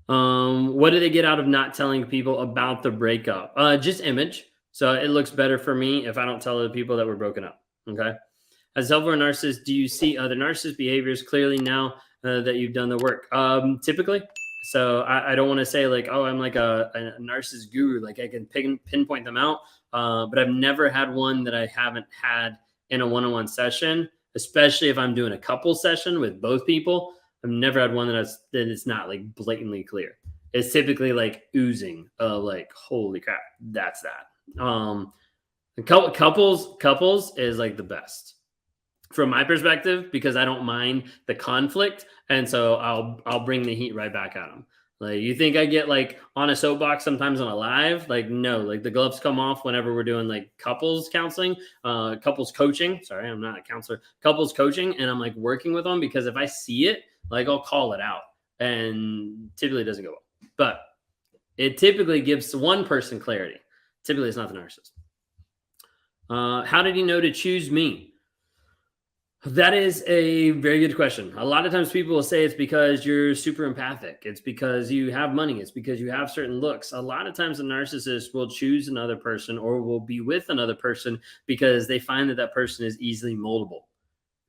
What do they get out of not telling people about the breakup? Just image. So it looks better for me if I don't tell other people that we're broken up. Okay. As a self-aware narcissist, do you see other narcissist behaviors clearly now that you've done the work? Typically. So I don't want to say like, oh, I'm like a narcissist guru. Like I can pinpoint them out. But I've never had one that I haven't had in a one-on-one session, especially if I'm doing a couple session with both people. I've never had one that it's not like blatantly clear. It's typically like oozing of like, holy crap, that's that. Couples is like the best from my perspective because I don't mind the conflict, and so I'll bring the heat right back at them. Like you think I get like on a soapbox sometimes on a live? Like no, like the gloves come off whenever we're doing like couples counseling, couples coaching. Sorry, I'm not a counselor. Couples coaching, and I'm like working with them because if I see it, like I'll call it out, and typically it doesn't go well. But it typically gives one person clarity. Typically, it's not the narcissist. How did he know to choose me? That is a very good question. A lot of times people will say it's because you're super empathic. It's because you have money. It's because you have certain looks. A lot of times a narcissist will choose another person or will be with another person because they find that that person is easily moldable.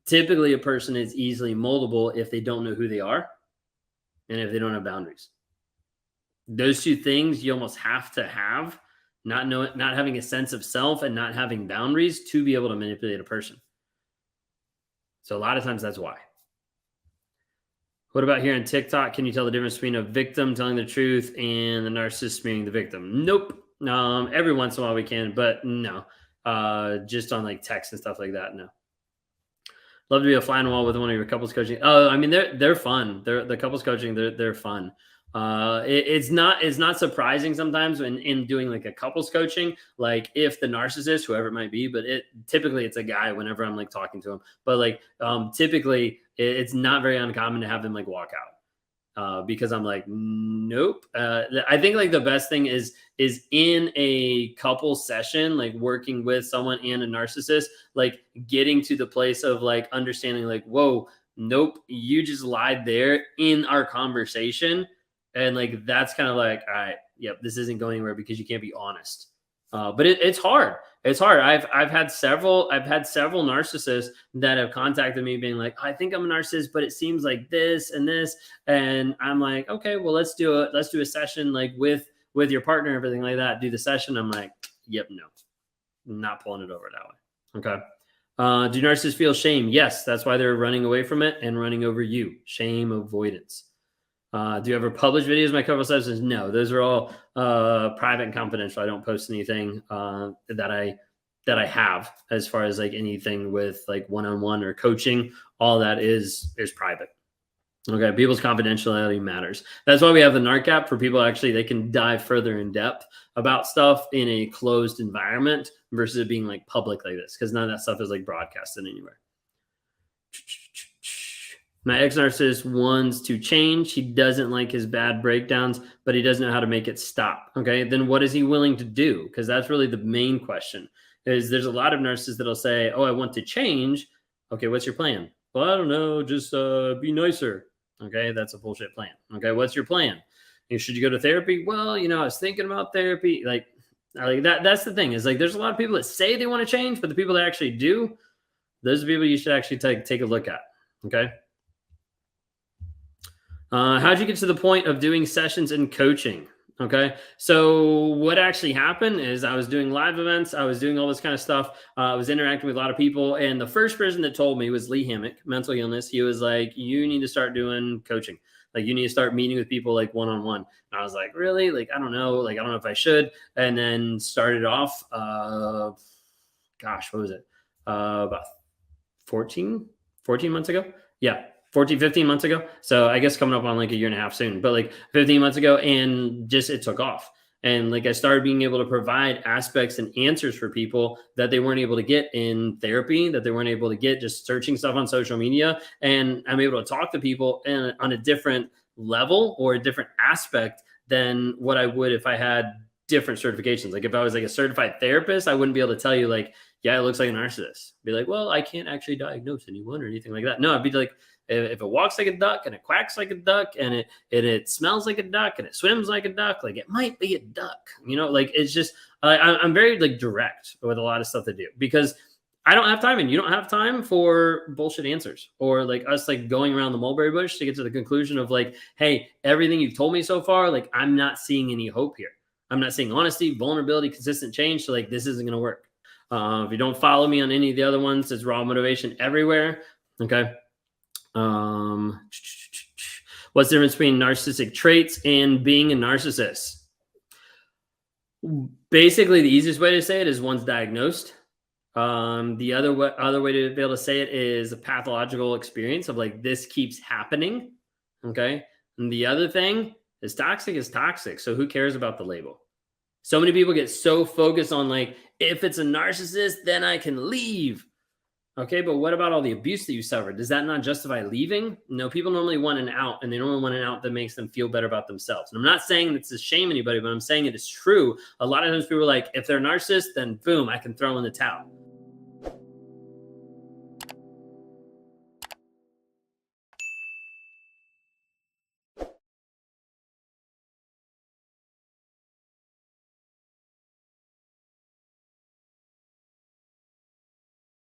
Typically, a person is easily moldable if they don't know who they are and if they don't have boundaries. Those two things you almost have to have, not having a sense of self and not having boundaries to be able to manipulate a person. So a lot of times that's why. What about here on TikTok? Can you tell the difference between a victim telling the truth and the narcissist being the victim? Nope. Every once in a while we can, but no. Just on like text and stuff like that. No. Love to be a fly on the wall with one of your couples coaching. Oh, I mean they're fun. The couples coaching they're fun. It's not surprising sometimes in doing like a couples coaching, like if the narcissist, whoever it might be, but typically it's a guy whenever I'm like talking to him, but like typically it's not very uncommon to have them like walk out. Because I'm like, nope. I think like the best thing is in a couple session, like working with someone and a narcissist, like getting to the place of like understanding like, whoa, nope, you just lied there in our conversation. And like, that's kind of like, all right, yep, this isn't going anywhere because you can't be honest. But it's hard. It's hard. I've had several narcissists that have contacted me being like, I think I'm a narcissist, but it seems like this and this. And I'm like, okay, well, let's do a session like with your partner, everything like that. Do the session. I'm like, yep, no, not pulling it over that way. Okay. Do narcissists feel shame? Yes. That's why they're running away from it and running over you. Shame avoidance. Do you ever publish videos of my couple sessions? No, those are all private and confidential. I don't post anything that I have as far as like anything with like one-on-one or coaching. All that is private. Okay, people's confidentiality matters. That's why we have the NARC app for people actually they can dive further in depth about stuff in a closed environment versus it being like public like this, because none of that stuff is like broadcasted anywhere. My ex-narcissist wants to change. He doesn't like his bad breakdowns, but he doesn't know how to make it stop. Okay, then what is he willing to do? Because that's really the main question. Is there's a lot of narcissists that'll say, oh, I want to change. Okay, what's your plan? Well, I don't know, just be nicer. Okay, that's a bullshit plan. Okay, what's your plan? Should you go to therapy? Well, I was thinking about therapy. Like that. That's the thing is like there's a lot of people that say they want to change, but the people that actually do, those are people you should actually take a look at. Okay. How'd you get to the point of doing sessions and coaching? Okay. So what actually happened is I was doing live events. I was doing all this kind of stuff. I was interacting with a lot of people. And the first person that told me was Lee Hammock, mental illness. He was like, you need to start doing coaching. Like you need to start meeting with people like one-on-one. And I was like, really? Like, I don't know. Like, I don't know if I should. And then started off, what was it? About 14 months ago. Yeah. 14, 15 months ago. So I guess coming up on like a year and a half soon, but like 15 months ago, and just it took off. And like I started being able to provide aspects and answers for people that they weren't able to get in therapy, that they weren't able to get just searching stuff on social media. And I'm able to talk to people and on a different level or a different aspect than what I would if I had different certifications. Like if I was like a certified therapist, I wouldn't be able to tell you like, yeah, it looks like a narcissist. Be like, well, I can't actually diagnose anyone or anything like that. No, I'd be like, If it walks like a duck and it quacks like a duck and it smells like a duck and it swims like a duck, like it might be a duck, like it's just, I'm very like direct with a lot of stuff to do because I don't have time and you don't have time for bullshit answers or like us like going around the mulberry bush to get to the conclusion of like, hey, everything you've told me so far, like I'm not seeing any hope here. I'm not seeing honesty, vulnerability, consistent change. So like this isn't going to work. If you don't follow me on any of the other ones, it's raw motivation everywhere. Okay. What's the difference between narcissistic traits and being a narcissist? Basically, the easiest way to say it is one's diagnosed. The other way to be able to say it is a pathological experience of like this keeps happening. Okay. And the other thing is toxic. So who cares about the label? So many people get so focused on like, if it's a narcissist, then I can leave. Okay, but what about all the abuse that you suffered? Does that not justify leaving? No, people normally want an out, and they normally want an out that makes them feel better about themselves. And I'm not saying it's to shame anybody, but I'm saying it is true. A lot of times people are like, if they're a narcissist, then boom, I can throw in the towel.